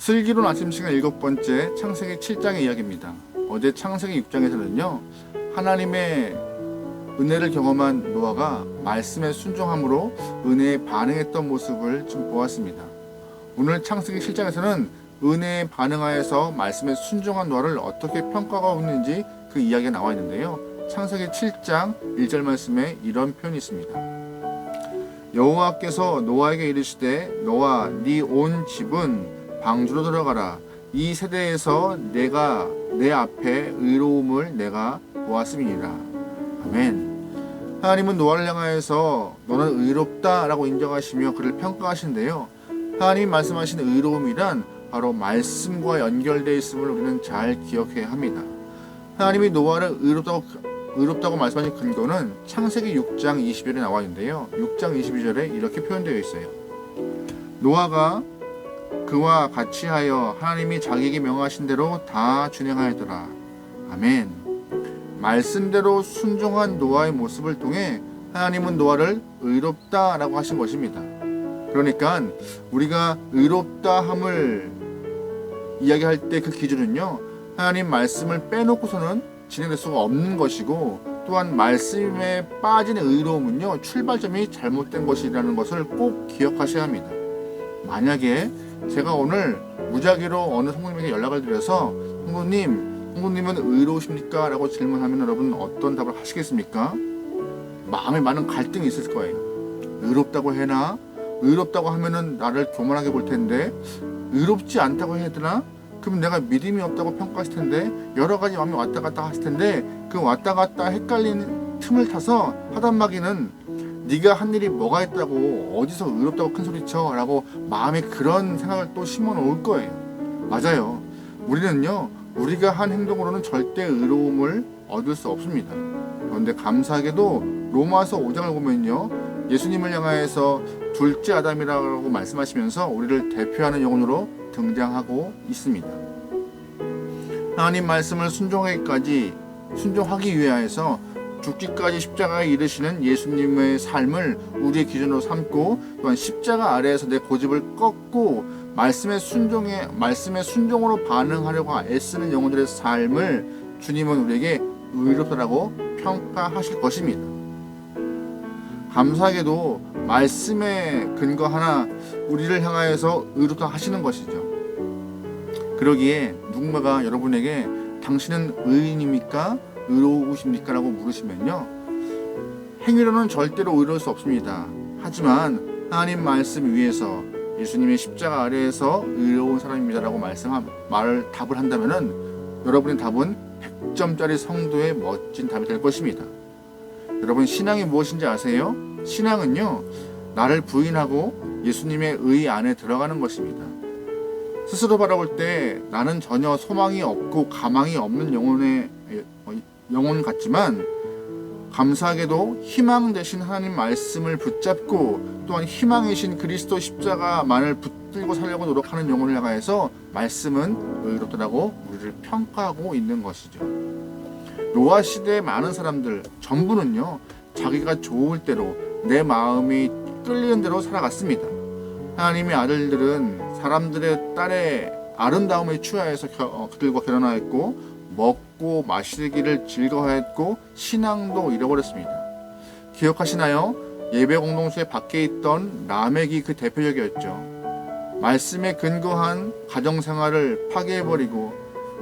슬기로운 아침 시간 7번째 창세기 7장의 이야기입니다. 어제 창세기 6장에서는요, 하나님의 은혜를 경험한 노아가 말씀에 순종함으로 은혜에 반응했던 모습을 좀 보았습니다. 오늘 창세기 7장에서는 은혜에 반응하여서 말씀에 순종한 노아를 어떻게 평가하고 있는지 그 이야기가 나와 있는데요. 창세기 7장 1절 말씀에 이런 표현이 있습니다. 여호와께서 노아에게 이르시되 너와 네 온 집은 방주로 들어가라. 이 세대에서 내가 내 앞에 의로움을 내가 보았음이니라. 아멘. 하나님은 노아를 향하여서 너는 의롭다라고 인정하시며 그를 평가하시는데요. 하나님이 말씀하신 의로움이란 바로 말씀과 연결되어 있음을 우리는 잘 기억해야 합니다. 하나님이 노아를 의롭다고 말씀하신 근거는 창세기 6장 20절에 나와 있는데요. 6장 22절에 이렇게 표현되어 있어요. 노아가 그와 같이 하여 하나님이 자기에게 명하신 대로 다 준행하였더라. 아멘. 말씀대로 순종한 노아의 모습을 통해 하나님은 노아를 의롭다라고 하신 것입니다. 그러니까 우리가 의롭다함을 이야기할 때 그 기준은요, 하나님 말씀을 빼놓고서는 진행될 수가 없는 것이고, 또한 말씀에 빠진 의로움은요, 출발점이 잘못된 것이라는 것을 꼭 기억하셔야 합니다. 만약에 제가 오늘 무작위로 어느 성도님에게 연락을 드려서 성도님은 의로우십니까? 라고 질문하면 여러분 어떤 답을 하시겠습니까? 마음에 많은 갈등이 있을 거예요. 의롭다고 해나? 의롭다고 하면은 나를 교만하게 볼 텐데, 의롭지 않다고 해야 되나? 그럼 내가 믿음이 없다고 평가했을 텐데, 여러 가지 마음이 왔다 갔다 했을 텐데, 그 왔다 갔다 헷갈리는 틈을 타서 하단마귀는 네가 한 일이 뭐가 있다고 어디서 의롭다고 큰 소리쳐 라고 마음에 그런 생각을 또 심어 놓을 거예요. 맞아요. 우리는요, 우리가 한 행동으로는 절대 의로움을 얻을 수 없습니다. 그런데 감사하게도 로마서 5장을 보면요, 예수님을 향하여서 둘째 아담이라고 말씀하시면서 우리를 대표하는 영혼으로 등장하고 있습니다. 하나님 말씀을 순종하기 위하여서 죽기까지 십자가에 이르시는 예수님의 삶을 우리의 기준으로 삼고, 또한 십자가 아래에서 내 고집을 꺾고 말씀의 순종으로 반응하려고 애쓰는 영혼들의 삶을 주님은 우리에게 의롭다라고 평가하실 것입니다. 감사하게도 말씀에 근거하나 우리를 향하여서 의롭다 하시는 것이죠. 그러기에 누군가가 여러분에게 당신은 의인입니까? 의로우십니까? 라고 물으시면요, 행위로는 절대로 의로울 수 없습니다. 하지만 하나님 말씀 위에서 예수님의 십자가 아래에서 의로운 사람입니다 라고 답을 한다면은 여러분의 답은 100점짜리 성도의 멋진 답이 될 것입니다. 여러분, 신앙이 무엇인지 아세요? 신앙은요, 나를 부인하고 예수님의 의 안에 들어가는 것입니다. 스스로 바라볼 때 나는 전혀 소망이 없고 가망이 없는 영혼 같지만, 감사하게도 희망 되신 하나님 말씀을 붙잡고 또한 희망이신 그리스도 십자가만을 붙들고 살려고 노력하는 영혼을 향하여서 말씀은 의롭다라고 우리를 평가하고 있는 것이죠. 노아 시대의 많은 사람들 전부는요, 자기가 좋을 대로 내 마음이 끌리는 대로 살아갔습니다. 하나님의 아들들은 사람들의 딸의 아름다움에 취하여서 그들과 결혼하였고, 먹고 마시기를 즐거워했고, 신앙도 잃어버렸습니다. 기억하시나요? 예배 공동체 밖에 있던 라멕이 그 대표적이었죠. 말씀에 근거한 가정생활을 파괴해버리고,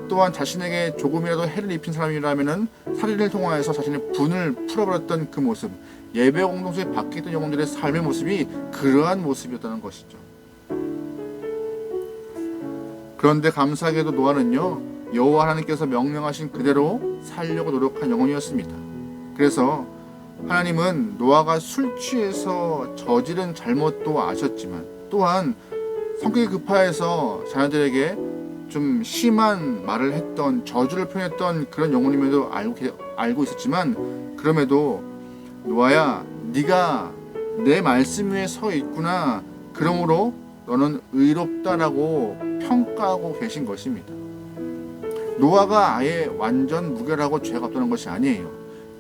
또한 자신에게 조금이라도 해를 입힌 사람이라면 살인을 통하여서 자신의 분을 풀어버렸던 그 모습, 예배 공동체 밖에 있던 영혼들의 삶의 모습이 그러한 모습이었다는 것이죠. 그런데 감사하게도 노아는요, 여호와 하나님께서 명령하신 그대로 살려고 노력한 영혼이었습니다. 그래서 하나님은 노아가 술 취해서 저지른 잘못도 아셨지만, 또한 성격이 급하여서 자녀들에게 좀 심한 말을 했던, 저주를 표현했던 그런 영혼임에도 알고 있었지만, 그럼에도 노아야, 네가 내 말씀 위에 서 있구나, 그러므로 너는 의롭다라고 평가하고 계신 것입니다. 노아가 아예 완전 무결하고 죄가 없다는 것이 아니에요.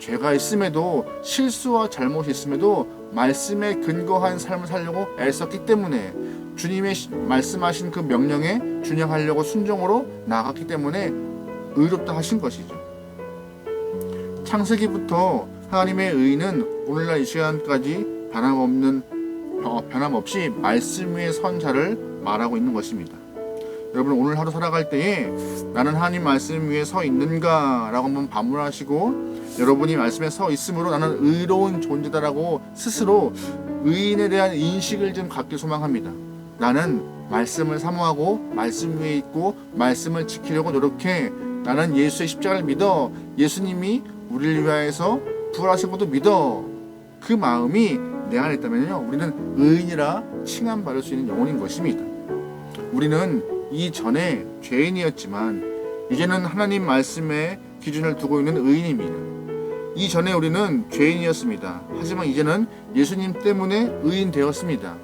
죄가 있음에도, 실수와 잘못이 있음에도 말씀에 근거한 삶을 살려고 애썼기 때문에 주님의 말씀하신 그 명령에 준행하려고 순종으로 나아갔기 때문에 의롭다 하신 것이죠. 창세기부터 하나님의 의는 오늘날 이 시간까지 변함없이 말씀 위의 선 자를 말하고 있는 것입니다. 여러분, 오늘 하루 살아갈 때에 나는 하나님 말씀 위에 서 있는가 라고 한번 반문하시고, 여러분이 말씀에 서 있으므로 나는 의로운 존재다라고 스스로 의인에 대한 인식을 좀 갖길 소망합니다. 나는 말씀을 사모하고 말씀 위에 있고 말씀을 지키려고 노력해. 나는 예수의 십자가를 믿어. 예수님이 우리를 위하여서 부활하신 것도 믿어. 그 마음이 내 안에 있다면요, 우리는 의인이라 칭함받을 수 있는 영혼인 것입니다. 우리는 이전에 죄인이었지만 이제는 하나님 말씀의 기준을 두고 있는 의인입니다. 이전에 우리는 죄인이었습니다. 하지만 이제는 예수님 때문에 의인 되었습니다.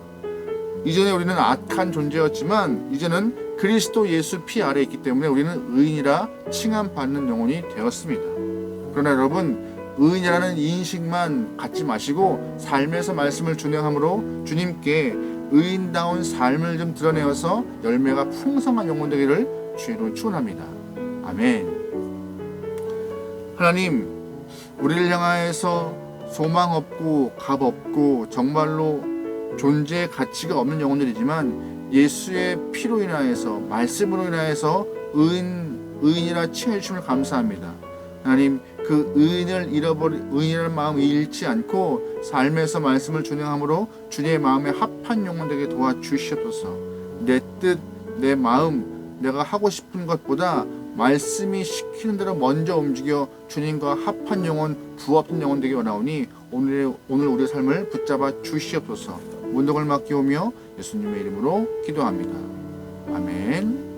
이전에 우리는 악한 존재였지만 이제는 그리스도 예수 피 아래에 있기 때문에 우리는 의인이라 칭함받는 영혼이 되었습니다. 그러나 여러분, 의인이라는 인식만 갖지 마시고 삶에서 말씀을 준행함으로 주님께 의인다운 삶을 좀 드러내어서 열매가 풍성한 영혼 되기를 주로 축원합니다. 아멘. 하나님, 우리를 향하여서 소망 없고 값 없고 정말로 존재의 가치가 없는 영혼들이지만 예수의 피로 인하여서 말씀으로 인하여서 의인이라 칭해 주심을 감사합니다. 하나님, 그 의인이라는 마음을 잃지 않고 삶에서 말씀을 준행함으로 주님의 마음에 합한 영혼 되게 도와주시옵소서. 내 뜻, 내 마음, 내가 하고 싶은 것보다 말씀이 시키는 대로 먼저 움직여 주님과 합한 영혼, 부합된 영혼 되게 원하오니 오늘 우리의 삶을 붙잡아 주시옵소서. 문덕을 맡기오며 예수님의 이름으로 기도합니다. 아멘.